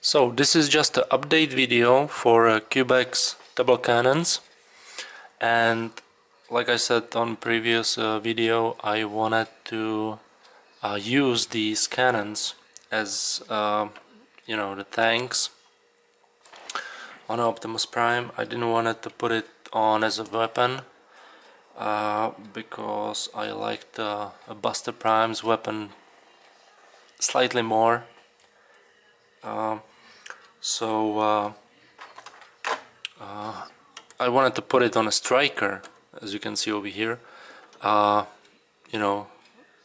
So this is just an update video for Cubex Double Cannons, and like I said on previous video, I wanted to use these cannons as the tanks on Optimus Prime. I didn't want it to put it on as a weapon because I liked Buster Prime's weapon slightly more. So I wanted to put it on a striker, as you can see over here,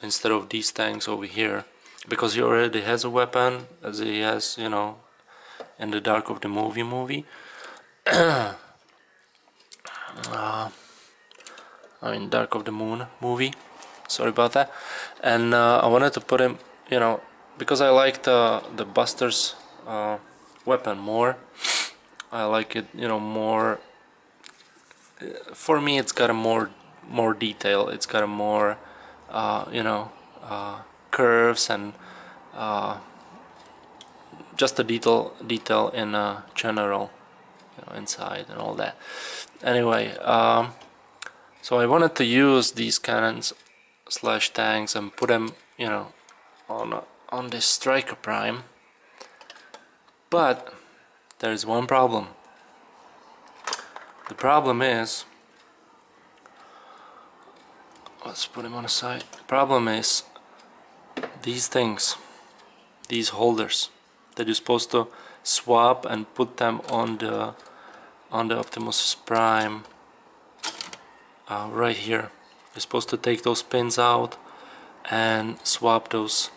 instead of these tanks over here, because he already has a weapon, as he has, in the Dark of the movie. Dark of the Moon movie. Sorry about that. And I wanted to put him, because I liked the Buster's weapon more. I like it, more. For me, it's got a more detail. It's got a more, curves and just a detail in general, inside and all that. Anyway, so I wanted to use these cannons / tanks and put them, on this Striker Prime. But there's one problem. The problem is, let's put him on the side. The problem is these things, these holders that you're supposed to swap and put them on the Optimus Prime right here. You're supposed to take those pins out and swap those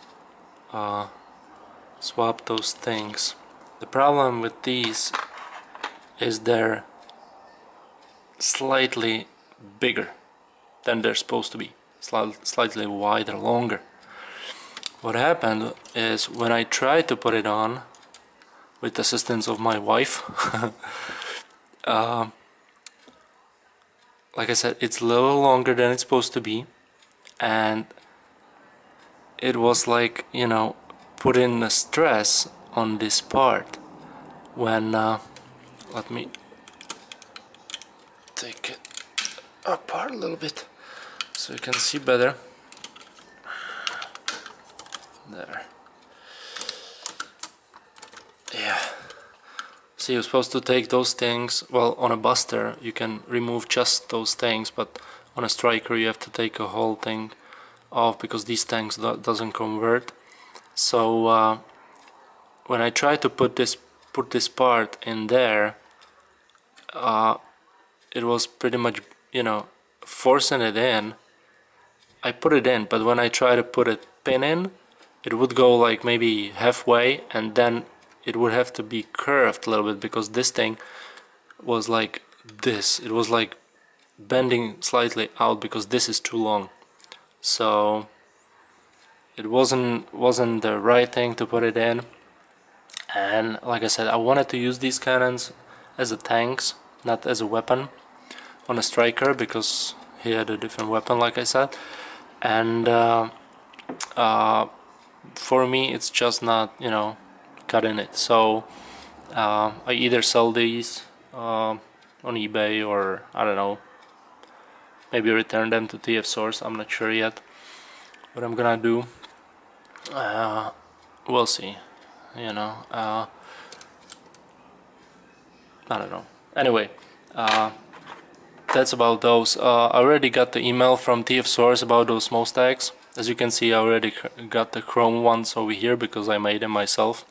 things. The problem with these is they're slightly bigger than they're supposed to be, slightly wider, longer. What happened is when I tried to put it on with the assistance of my wife, like I said, it's a little longer than it's supposed to be, and it was like, putting a stress on this part when let me take it apart a little bit so you can see better. There. Yeah. See, you're supposed to take those things. Well, on a Buster you can remove just those things, but on a Striker you have to take a whole thing off because these tanks doesn't convert. So when I try to put this part in there, it was pretty much, forcing it in. I put it in, but when I try to put a pin in, it would go like maybe halfway, and then it would have to be curved a little bit because this thing was like this. It was like bending slightly out because this is too long. So it wasn't the right thing to put it in. And like I said, I wanted to use these cannons as a tanks, not as a weapon on a Striker, because he had a different weapon, like I said. And for me it's just not, cutting it. So I either sell these on eBay, or I don't know, maybe return them to TF Source. I'm not sure yet what I'm gonna do. We'll see. I don't know. Anyway, that's about those. I already got the email from TF Source about those small stacks. As you can see, I already got the chrome ones over here because I made them myself.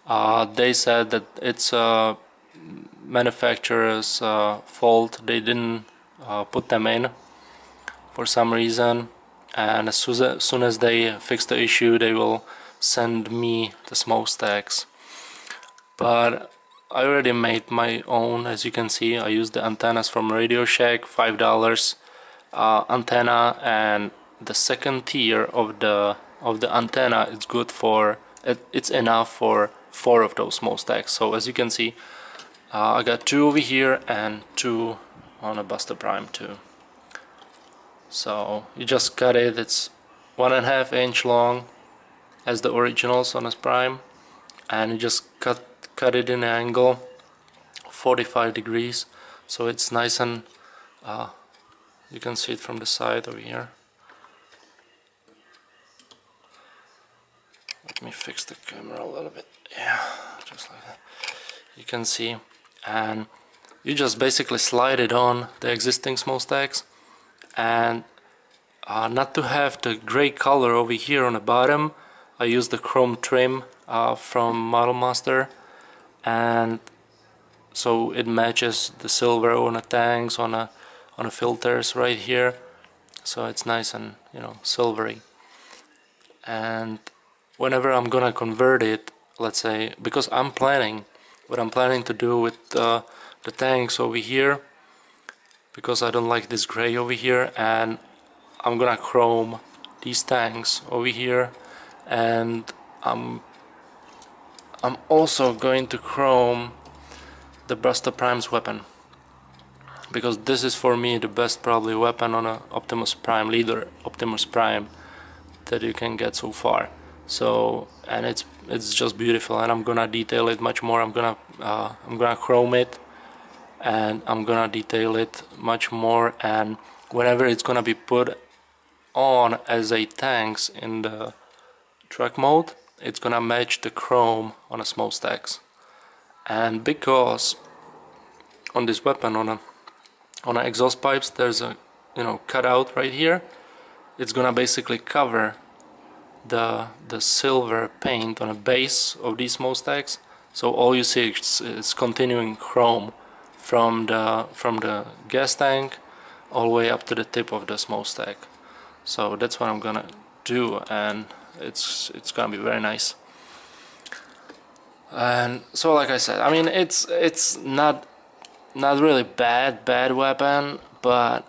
They said that it's a manufacturer's fault. They didn't put them in for some reason, and as soon as they fix the issue, they will send me the smokestacks. But I already made my own. As you can see, I used the antennas from Radio Shack, $5 antenna, and the second tier of the antenna is good for it's enough for 4 of those smokestacks. So as you can see, I got 2 over here and 2 on a Buster Prime too. So you just cut it. It's 1.5 inch long as the originals on his Prime, and you just cut it in an angle 45 degrees, so it's nice and you can see it from the side over here. Let me fix the camera a little bit. Yeah, just like that. You can see, and you just basically slide it on the existing smokestacks, and not to have the gray color over here on the bottom, I use the chrome trim from Model Master, and so it matches the silver on the tanks, on the filters right here, so it's nice and, you know, silvery. And whenever I'm gonna convert it, let's say, because what I'm planning to do with the tanks over here, because I don't like this gray over here, and I'm gonna chrome these tanks over here, and I'm also going to chrome the Buster Prime's weapon, because this is for me the best probably weapon on a Optimus Prime, leader Optimus Prime, that you can get so far. So, and it's just beautiful, and I'm gonna detail it much more. I'm gonna chrome it, and I'm gonna detail it much more, and whenever it's gonna be put on as a tanks in the truck mode, it's gonna match the chrome on a smokestacks. And because on this weapon, on a exhaust pipes, there's a, you know, cutout right here, it's gonna basically cover the silver paint on a base of these smokestacks, so all you see is continuing chrome from the gas tank all the way up to the tip of the smokestack. So that's what I'm gonna do, and it's gonna be very nice. And so, like I said, I mean, it's not really bad weapon, but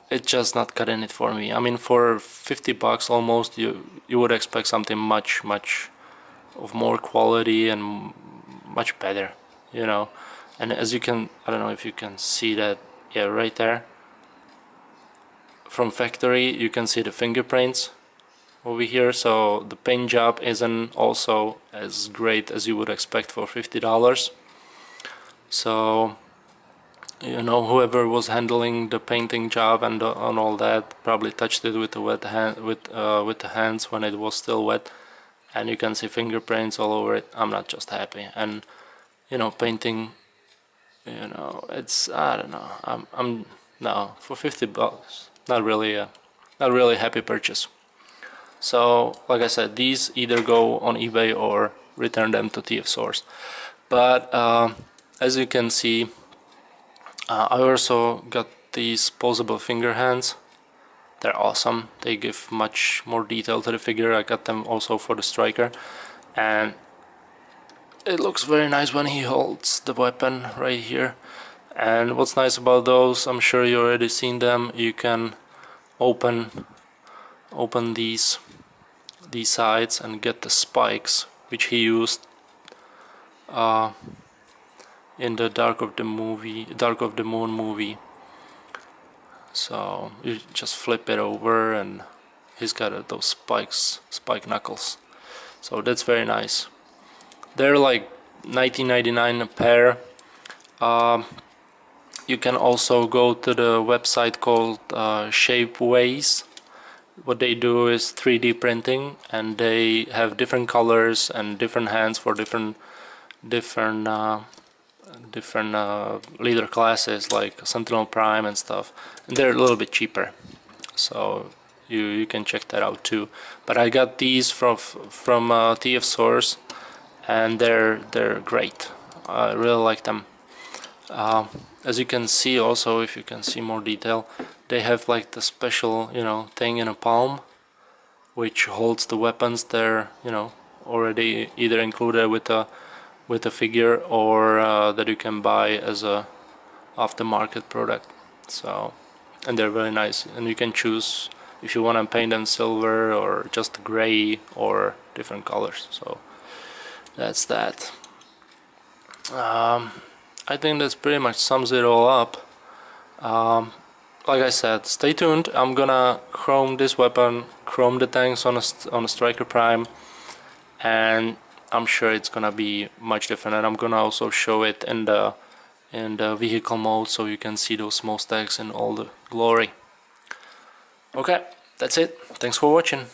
it's just not cutting it for me. I mean, for $50 almost, you would expect something much of more quality and much better, you know. And as you can, I don't know if you can see that, yeah, right there from factory, you can see the fingerprints over here. So the paint job isn't also as great as you would expect for $50. So, you know, whoever was handling the painting job and all that probably touched it with the wet hand, with the hands when it was still wet, and you can see fingerprints all over it. I'm not just happy, and you know, painting, you know, it's, I don't know, I'm no, for $50, not really a happy purchase. So, like I said, these either go on eBay or return them to TF Source. But as you can see, I also got these posable finger hands. They're awesome. They give much more detail to the figure. I got them also for the striker, and it looks very nice when he holds the weapon right here. And what's nice about those, I'm sure you already seen them, you can open these sides and get the spikes which he used in the Dark of the Moon movie. So you just flip it over and he's got those spike knuckles. So that's very nice. They're like $19.99 a pair. You can also go to the website called Shapeways. What they do is 3D printing, and they have different colors and different hands for different leader classes like Sentinel Prime and stuff, and they're a little bit cheaper, so you can check that out too. But I got these from TF Source, and they're great. I really like them. As you can see, also, if you can see more detail, they have like the special, you know, thing in a palm which holds the weapons. They're, you know, already either included with the figure, or that you can buy as a off-the-market product. So, and they're very nice, and you can choose if you want to paint them silver or just gray or different colors. So that's that. I think that's pretty much sums it all up. Like I said, stay tuned. I'm gonna chrome this weapon, chrome the tanks on a Striker Prime, and I'm sure it's gonna be much different, and I'm gonna also show it in the vehicle mode so you can see those smokestacks in all the glory. Okay, that's it. Thanks for watching.